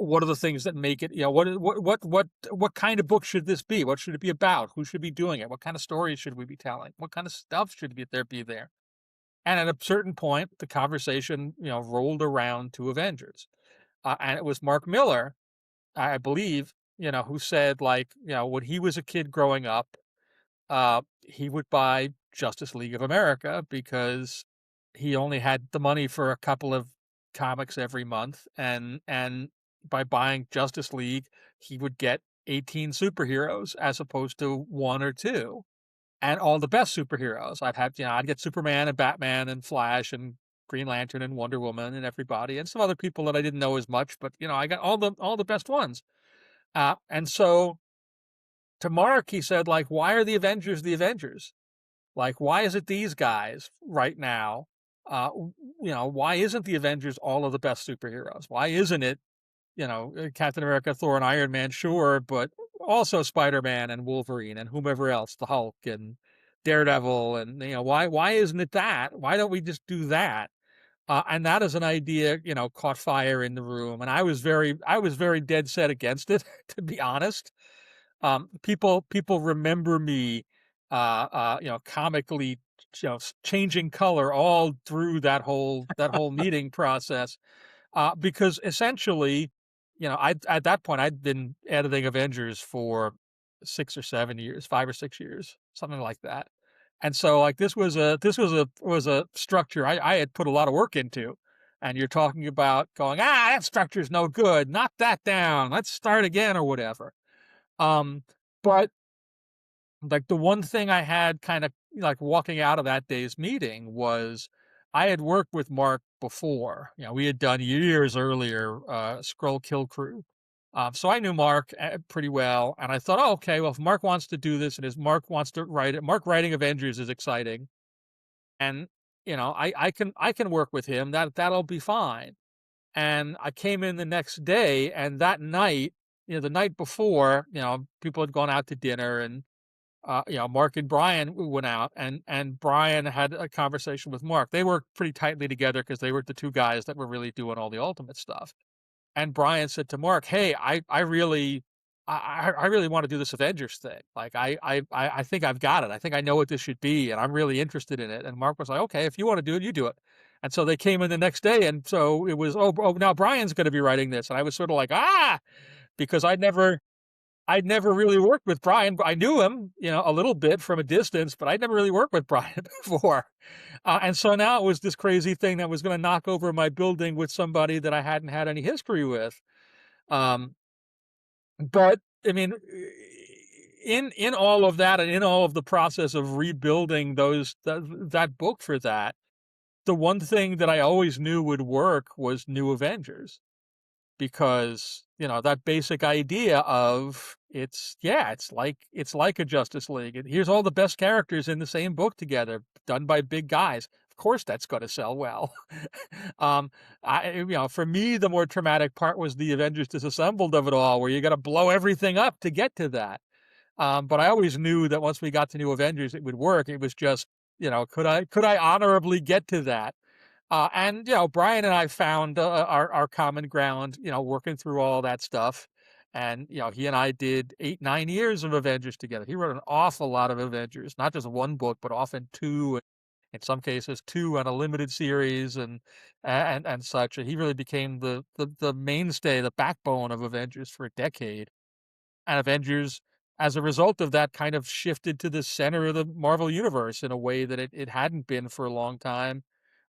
what are the things that make it, what kind of book should this be? What should it be about? Who should be doing it? What kind of stories should we be telling? What kind of stuff should be there? And at a certain point, the conversation, rolled around to Avengers. And it was Mark Miller, I believe, who said, like, when he was a kid growing up, he would buy Justice League of America because he only had the money for a couple of comics every month, and by buying Justice League, he would get 18 superheroes as opposed to one or two, and all the best superheroes. I'd get Superman and Batman and Flash and Green Lantern and Wonder Woman and everybody and some other people that I didn't know as much, but I got all the best ones. And so to Mark, he said, like, why are the Avengers the Avengers? Like, why is it these guys right now? Why isn't the Avengers all of the best superheroes? Why isn't it, Captain America, Thor, and Iron Man, sure, but also Spider-Man and Wolverine and whomever else, the Hulk and Daredevil, and why isn't it that? Why don't we just do that? And that is an idea, caught fire in the room, and I was very dead set against it, to be honest. People remember me, comically, changing color all through that whole meeting process, because essentially, at that point I'd been editing Avengers for 6 or 7 years, 5 or 6 years, something like that, and so like this was a structure I had put a lot of work into, and you're talking about going, that structure's no good, knock that down, let's start again or whatever. But like the one thing I had kind of like walking out of that day's meeting was I had worked with Mark before. We had done years earlier, Scroll Kill Crew. So I knew Mark pretty well, and I thought, oh, okay, well, if Mark wants to do this and if Mark wants to write it, Mark writing Avengers is exciting, and I can work with him. That'll be fine. And I came in the next day, and that night, the night before, people had gone out to dinner, and Mark and Brian went out, and Brian had a conversation with Mark. They worked pretty tightly together because they were the two guys that were really doing all the Ultimate stuff. And Brian said to Mark, "Hey, I really want to do this Avengers thing. Like, I think I've got it. I think I know what this should be, and I'm really interested in it." And Mark was like, "Okay, if you want to do it, you do it." And so they came in the next day, and so it was, oh, now Brian's going to be writing this, and I was sort of like, because I'd never really worked with Brian. I knew him, a little bit from a distance, but I'd never really worked with Brian before. And so now it was this crazy thing that was going to knock over my building with somebody that I hadn't had any history with. Um, but I mean, in all of that, and in all of the process of rebuilding that book for that, the one thing that I always knew would work was New Avengers, because that basic idea of it's like a Justice League, and here's all the best characters in the same book together, done by big guys. Of course that's going to sell well. um for me, the more traumatic part was the Avengers disassembled of it all, where you got to blow everything up to get to that. But I always knew that once we got to New Avengers it would work. It was just, could I honorably get to that? And Brian and I found our common ground, working through all that stuff. And he and I did 8, 9 years of Avengers together. He wrote an awful lot of Avengers, not just one book, but often two, in some cases two on a limited series, and such. And he really became the mainstay, the backbone of Avengers for a decade. And Avengers, as a result of that, kind of shifted to the center of the Marvel universe in a way that it hadn't been for a long time.